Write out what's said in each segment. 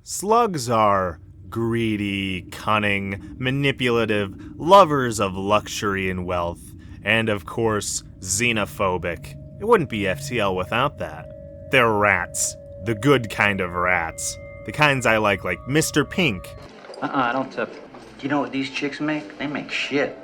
Slugs are greedy, cunning, manipulative, lovers of luxury and wealth, and of course, xenophobic. It wouldn't be FTL without that. They're rats. The good kind of rats. The kinds I like Mr. Pink. I don't tip. Do you know what these chicks make? They make shit.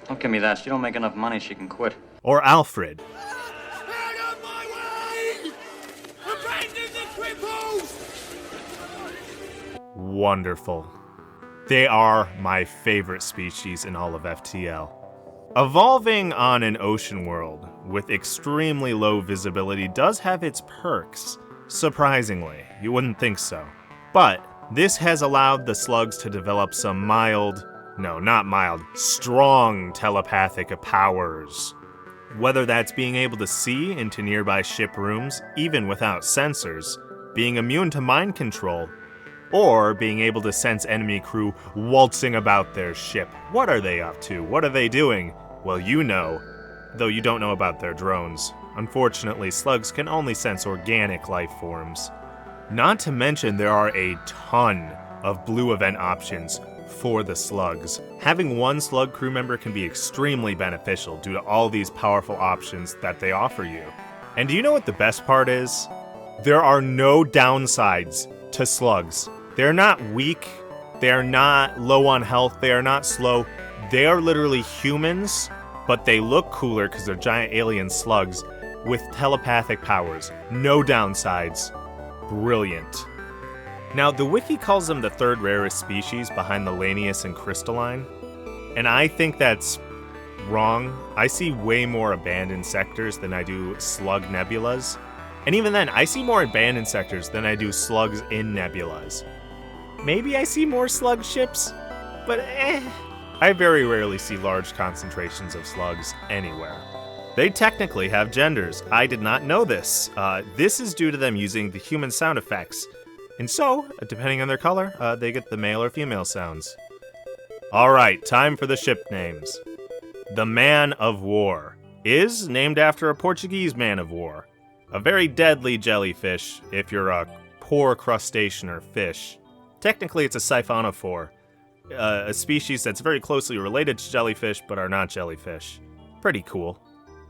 Don't give me that. She don't make enough money, she can quit. Or Alfred. Out of my way! Abandon the cripples! Wonderful. They are my favorite species in all of FTL. Evolving on an ocean world with extremely low visibility does have its perks. Surprisingly, you wouldn't think so. But this has allowed the slugs to develop some strong telepathic powers. Whether that's being able to see into nearby ship rooms, even without sensors, being immune to mind control, or being able to sense enemy crew waltzing about their ship. What are they up to? What are they doing? Well, you know, though you don't know about their drones. Unfortunately, slugs can only sense organic life forms. Not to mention there are a ton of blue event options for the slugs. Having one slug crew member can be extremely beneficial due to all these powerful options that they offer you. And do you know what the best part is? There are no downsides to slugs. They're not weak, they're not low on health, they are not slow. They are literally humans, but they look cooler because they're giant alien slugs with telepathic powers. No downsides. Brilliant. Now, the wiki calls them the third rarest species behind the Lanius and Crystalline, and I think that's wrong. I see way more abandoned sectors than I do slug nebulas. And even then, I see more abandoned sectors than I do slugs in nebulas. Maybe I see more slug ships, but I very rarely see large concentrations of slugs anywhere. They technically have genders. I did not know this. This is due to them using the human sound effects. And so, depending on their color, they get the male or female sounds. Alright, time for the ship names. The Man of War is named after a Portuguese man of war. A very deadly jellyfish if you're a poor crustacean or fish. Technically, it's a siphonophore, a species that's very closely related to jellyfish but are not jellyfish. Pretty cool.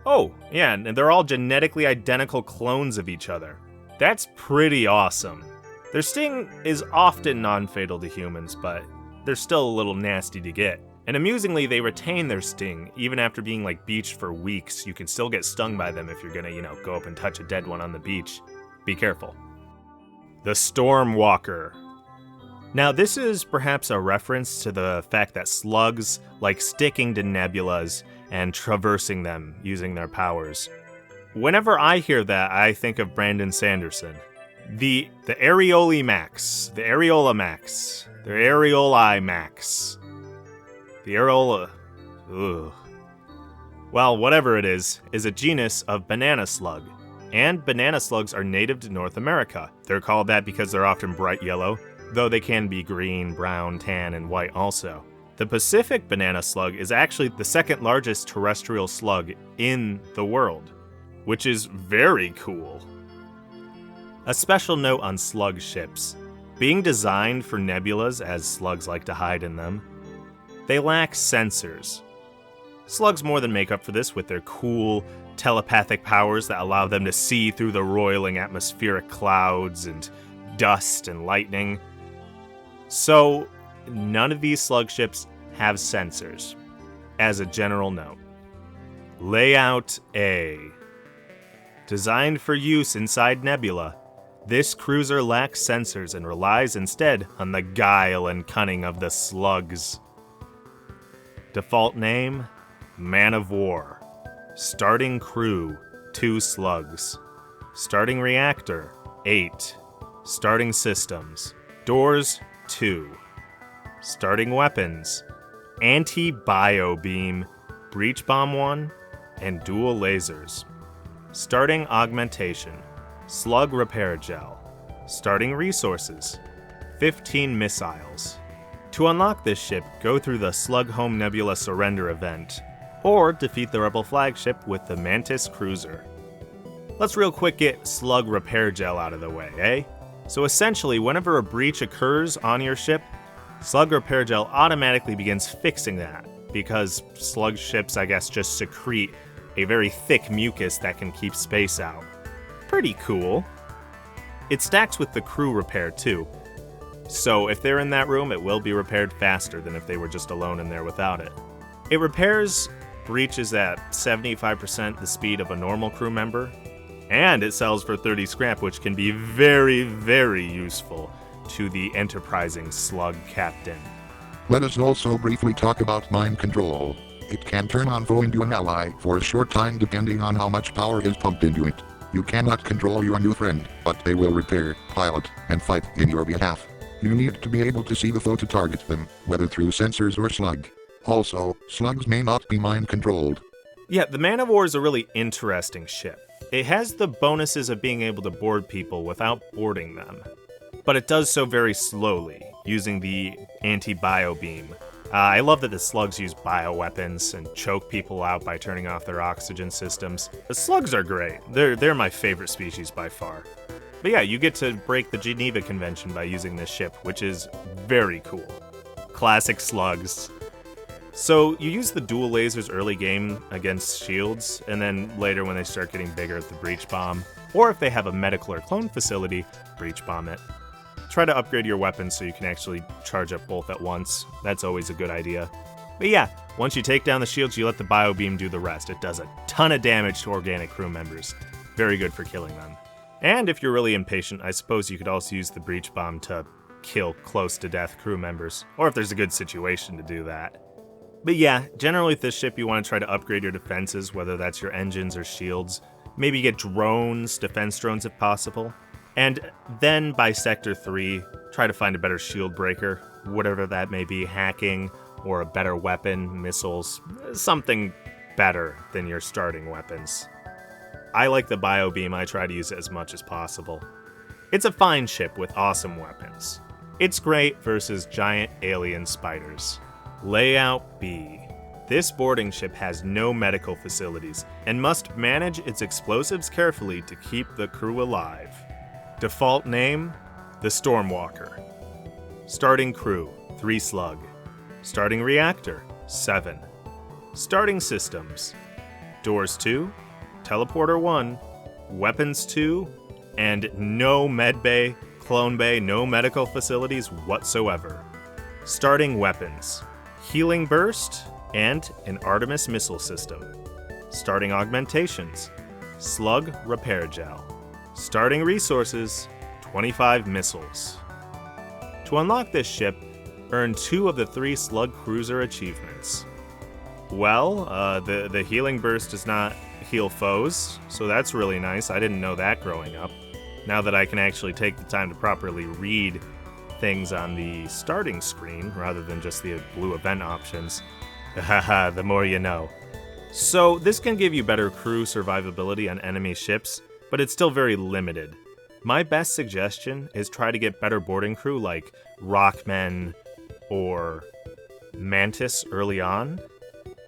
Oh, yeah, and they're all genetically identical clones of each other. That's pretty awesome. Their sting is often non-fatal to humans, but they're still a little nasty to get. And amusingly, they retain their sting, even after being beached for weeks. You can still get stung by them if you're gonna, go up and touch a dead one on the beach. Be careful. The Stormwalker. Now, this is perhaps a reference to the fact that slugs like sticking to nebulas and traversing them using their powers. Whenever I hear that, I think of Brandon Sanderson. The Areoli Max, the Areola Max, the Areoli Max, the Areola, ugh. Well, whatever it is a genus of banana slug, and banana slugs are native to North America. They're called that because they're often bright yellow, though they can be green, brown, tan, and white also. The Pacific banana slug is actually the second largest terrestrial slug in the world, which is very cool. A special note on slug ships. Being designed for nebulas, as slugs like to hide in them, they lack sensors. Slugs more than make up for this with their cool telepathic powers that allow them to see through the roiling atmospheric clouds and dust and lightning. So, none of these slug ships have sensors, as a general note. Layout A. Designed for use inside nebula, this cruiser lacks sensors and relies instead on the guile and cunning of the slugs. Default name, Man of War. Starting crew, 2 slugs. Starting reactor, 8. Starting systems, doors, 2. Starting weapons, anti-bio beam, breach bomb 1, and dual lasers. Starting augmentation, slug repair gel. Starting resources, 15 missiles. To unlock this ship, go through the Slug Home Nebula Surrender event, or defeat the Rebel flagship with the Mantis Cruiser. Let's real quick get slug repair gel out of the way, eh? So essentially, whenever a breach occurs on your ship, Slug Repair Gel automatically begins fixing that, because slug ships, I guess, just secrete a very thick mucus that can keep space out. Pretty cool. It stacks with the crew repair too, so if they're in that room, it will be repaired faster than if they were just alone in there without it. It repairs breaches at 75% the speed of a normal crew member, and it sells for 30 scrap, which can be very, very useful to the enterprising slug captain. Let us also briefly talk about mind control. It can turn on foe into an ally for a short time depending on how much power is pumped into it. You cannot control your new friend, but they will repair, pilot, and fight in your behalf. You need to be able to see the foe to target them, whether through sensors or slug. Also, slugs may not be mind controlled. Yeah, the Man of War is a really interesting ship. It has the bonuses of being able to board people without boarding them, but it does so very slowly, using the anti-bio beam. I love that the slugs use bioweapons and choke people out by turning off their oxygen systems. The slugs are great. They're my favorite species by far. But yeah, you get to break the Geneva Convention by using this ship, which is very cool. Classic slugs. So you use the dual lasers early game against shields, and then later when they start getting bigger at the breach bomb, or if they have a medical or clone facility, breach bomb it. Try to upgrade your weapons so you can actually charge up both at once. That's always a good idea. But yeah, once you take down the shields, you let the bio beam do the rest. It does a ton of damage to organic crew members. Very good for killing them. And if you're really impatient, I suppose you could also use the breach bomb to kill close to death crew members, or if there's a good situation to do that. But yeah, generally with this ship you want to try to upgrade your defenses, whether that's your engines or shields. Maybe get drones, defense drones if possible. And then by Sector 3, try to find a better shield breaker, whatever that may be, hacking, or a better weapon, missiles, something better than your starting weapons. I like the bio beam, I try to use it as much as possible. It's a fine ship with awesome weapons. It's great versus giant alien spiders. Layout B. This boarding ship has no medical facilities and must manage its explosives carefully to keep the crew alive. Default name, the Stormwalker. Starting crew, 3 slug. Starting reactor, 7. Starting systems, doors 2, teleporter 1, weapons 2, and no med bay, clone bay, no medical facilities whatsoever. Starting weapons, healing burst, and an Artemis missile system. Starting augmentations, slug repair gel. Starting resources, 25 missiles. To unlock this ship, earn 2 of the 3 slug cruiser achievements. Well, the healing burst does not heal foes, so that's really nice. I didn't know that growing up. Now that I can actually take the time to properly read things on the starting screen rather than just the blue event options. Haha, the more you know. So this can give you better crew survivability on enemy ships, but it's still very limited. My best suggestion is try to get better boarding crew like Rockmen or Mantis early on,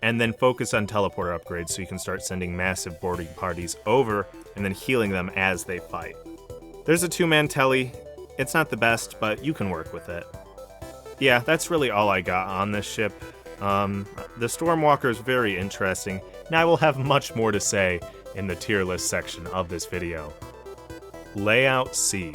and then focus on teleporter upgrades so you can start sending massive boarding parties over and then healing them as they fight. There's a 2-man tele. It's not the best, but you can work with it. Yeah, that's really all I got on this ship. The Stormwalker is very interesting, and I will have much more to say in the tier list section of this video. Layout C.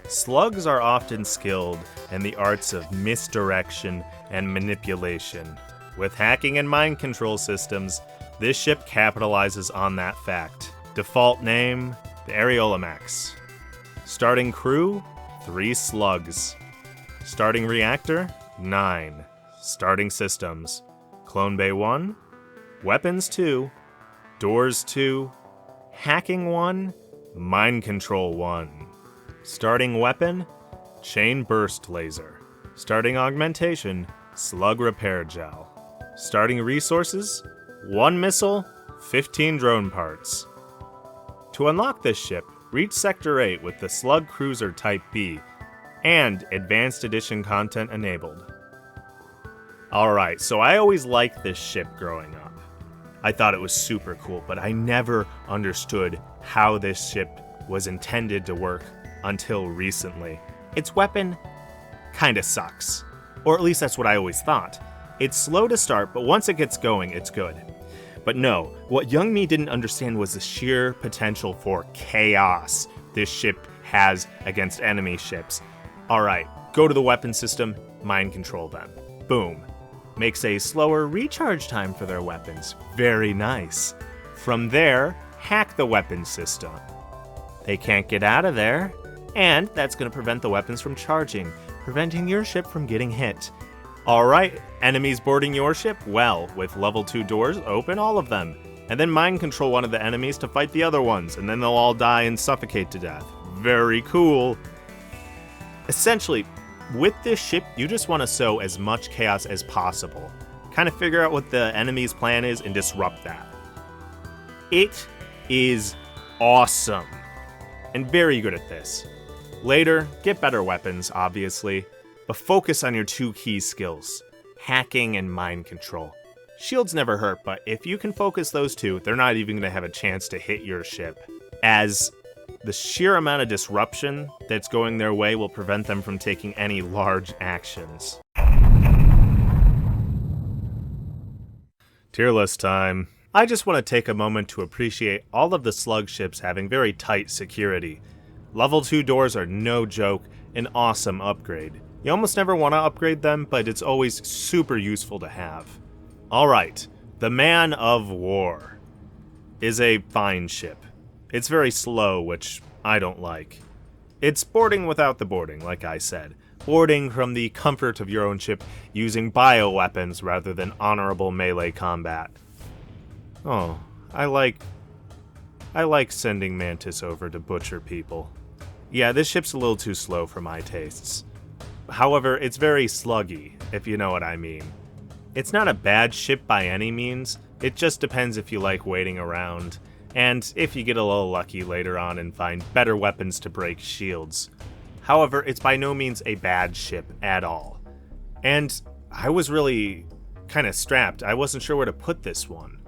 Slugs are often skilled in the arts of misdirection and manipulation. With hacking and mind control systems, this ship capitalizes on that fact. Default name, the Areolamax. Starting crew, 3 slugs. Starting reactor, 9. Starting systems, Clone Bay 1, Weapons 2, Doors 2, Hacking 1, Mind Control 1. Starting weapon, Chain Burst Laser. Starting augmentation, Slug Repair Gel. Starting resources, 1 missile, 15 drone parts. To unlock this ship, reach Sector 8 with the Slug Cruiser Type B, and Advanced Edition content enabled. Alright, so I always liked this ship growing up. I thought it was super cool, but I never understood how this ship was intended to work until recently. Its weapon kinda sucks. Or at least that's what I always thought. It's slow to start, but once it gets going, it's good. But no, what young me didn't understand was the sheer potential for chaos this ship has against enemy ships. Alright, go to the weapon system, mind control them. Boom. Makes a slower recharge time for their weapons. Very nice. From there, hack the weapon system. They can't get out of there, and that's going to prevent the weapons from charging, preventing your ship from getting hit. Alright, enemies boarding your ship? Well, with level 2 doors, open all of them. And then mind control one of the enemies to fight the other ones, and then they'll all die and suffocate to death. Very cool. Essentially, with this ship, you just want to sow as much chaos as possible. Kind of figure out what the enemy's plan is and disrupt that. It is awesome. And very good at this. Later, get better weapons, obviously, but focus on your 2 key skills, hacking and mind control. Shields never hurt, but if you can focus those 2, they're not even going to have a chance to hit your ship, as the sheer amount of disruption that's going their way will prevent them from taking any large actions. Tier list time. I just want to take a moment to appreciate all of the slug ships having very tight security. Level 2 doors are no joke, an awesome upgrade. You almost never want to upgrade them, but it's always super useful to have. Alright, the Man of War is a fine ship. It's very slow, which I don't like. It's boarding without the boarding, like I said. Boarding from the comfort of your own ship using bioweapons rather than honorable melee combat. Oh, I like sending Mantis over to butcher people. Yeah, this ship's a little too slow for my tastes. However, it's very sluggy, if you know what I mean. It's not a bad ship by any means, it just depends if you like waiting around, and if you get a little lucky later on and find better weapons to break shields. However, it's by no means a bad ship at all. And I was really kind of strapped. I wasn't sure where to put this one,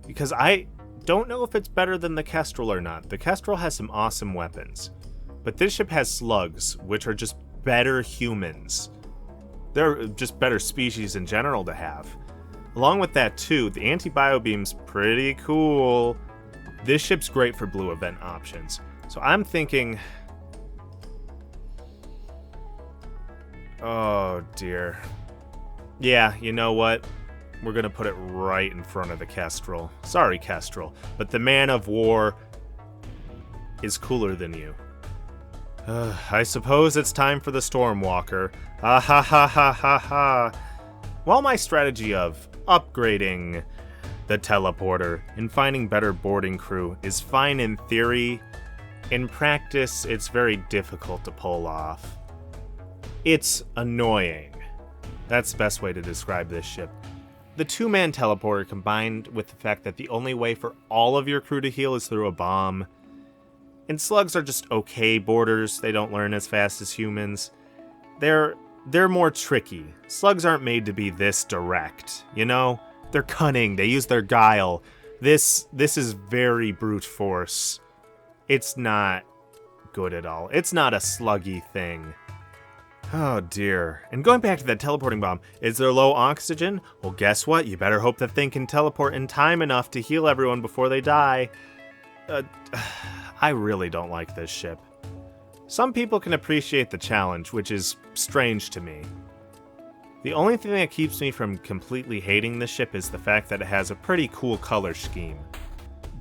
because I don't know if it's better than the Kestrel or not. The Kestrel has some awesome weapons, but this ship has Slugs, which are just better humans. They're just better species in general to have. Along with that too, the anti-bio beam's pretty cool. This ship's great for blue event options. So I'm thinking... oh dear. Yeah, you know what? We're gonna put it right in front of the Kestrel. Sorry, Kestrel, but the Man of War is cooler than you. I suppose it's time for the Stormwalker. Ha ha ha ha ha ha. While my strategy of upgrading the teleporter and finding better boarding crew is fine in theory, in practice it's very difficult to pull off. It's annoying. That's the best way to describe this ship. The 2-man teleporter combined with the fact that the only way for all of your crew to heal is through a bomb. And slugs are just okay boarders, they don't learn as fast as humans. They're more tricky. Slugs aren't made to be this direct, you know? They're cunning, they use their guile. This is very brute force. It's not good at all. It's not a sluggy thing. Oh dear. And going back to that teleporting bomb, is there low oxygen? Well, guess what? You better hope that thing can teleport in time enough to heal everyone before they die. I really don't like this ship. Some people can appreciate the challenge, which is strange to me. The only thing that keeps me from completely hating this ship is the fact that it has a pretty cool color scheme.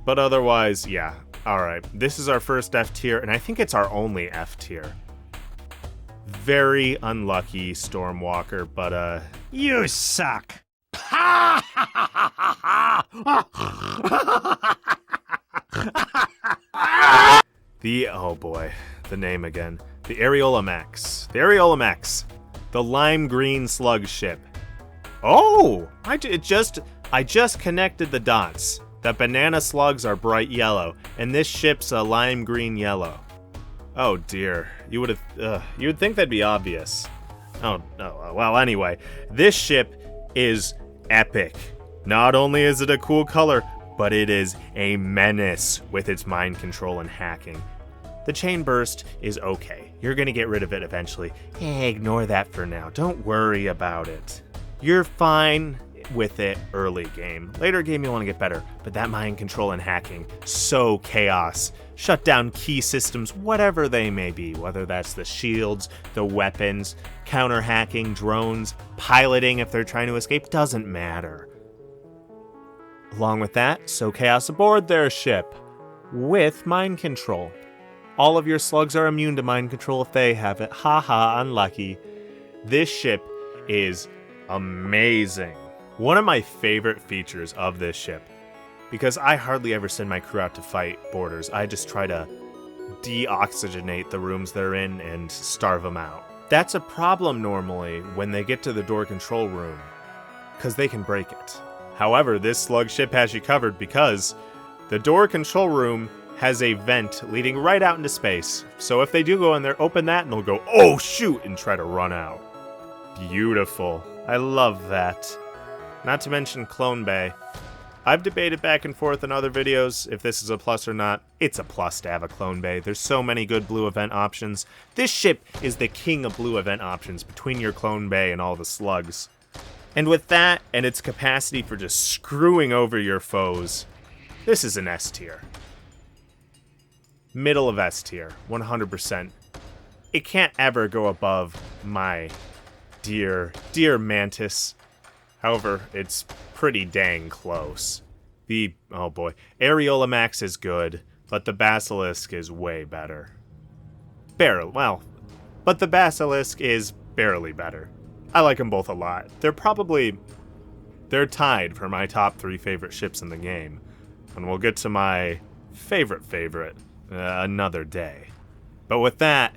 But otherwise, yeah. Alright, this is our first F tier, and I think it's our only F tier. Very unlucky, Stormwalker, but You suck. oh boy, the name again. The Areola Max. The Areola Max. The lime green slug ship. Oh! I just connected the dots. The banana slugs are bright yellow, and this ship's a lime green yellow. Oh dear. You would think that'd be obvious. Oh, well, anyway. This ship is epic. Not only is it a cool color, but it is a menace with its mind control and hacking. The chain burst is okay. You're gonna get rid of it eventually. Hey, ignore that for now. Don't worry about it. You're fine with it early game. Later game you want to get better, but that mind control and hacking, so chaos. Shut down key systems, whatever they may be, whether that's the shields, the weapons, counter hacking, drones, piloting if they're trying to escape, doesn't matter. Along with that, so chaos aboard their ship with mind control. All of your slugs are immune to mind control if they have it. Haha, unlucky. This ship is amazing. One of my favorite features of this ship, because I hardly ever send my crew out to fight borders, I just try to deoxygenate the rooms they're in and starve them out. That's a problem normally when they get to the door control room, because they can break it. However, this slug ship has you covered because the door control room has a vent leading right out into space. So if they do go in there, open that and they'll go, oh shoot, and try to run out. Beautiful. I love that. Not to mention Clone Bay. I've debated back and forth in other videos if this is a plus or not. It's a plus to have a Clone Bay. There's so many good blue event options. This ship is the king of blue event options between your Clone Bay and all the slugs. And with that, and its capacity for just screwing over your foes, this is an S tier. Middle of S tier, 100%. It can't ever go above my dear Mantis. However, it's pretty dang close. Oh boy, Areola Max is good, but the Basilisk is way better. But the Basilisk is barely better. I like them both a lot. They're tied for my top 3 favorite ships in the game. And we'll get to my favorite another day. But with that,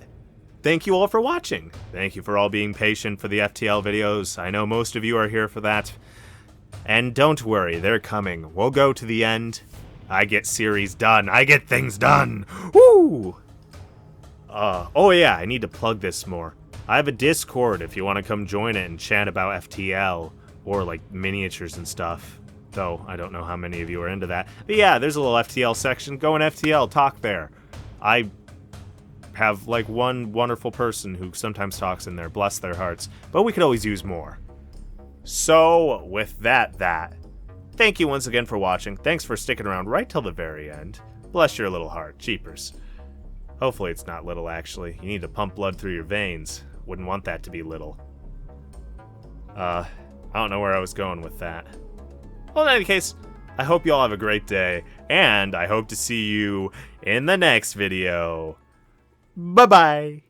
thank you all for watching. Thank you for all being patient for the FTL videos. I know most of you are here for that. And don't worry, they're coming. We'll go to the end. I get series done. I get things done. Woo! Oh yeah, I need to plug this more. I have a Discord if you want to come join it and chat about FTL or like miniatures and stuff. Though I don't know how many of you are into that. But yeah, there's a little FTL section. Go in FTL, talk there. I have like one wonderful person who sometimes talks in there, bless their hearts, but we could always use more. So with that, thank you once again for watching. Thanks for sticking around right till the very end. Bless your little heart, jeepers. Hopefully it's not little, actually. You need to pump blood through your veins. Wouldn't want that to be little. I don't know where I was going with that. Well, in any case, I hope you all have a great day, and I hope to see you in the next video. Bye-bye.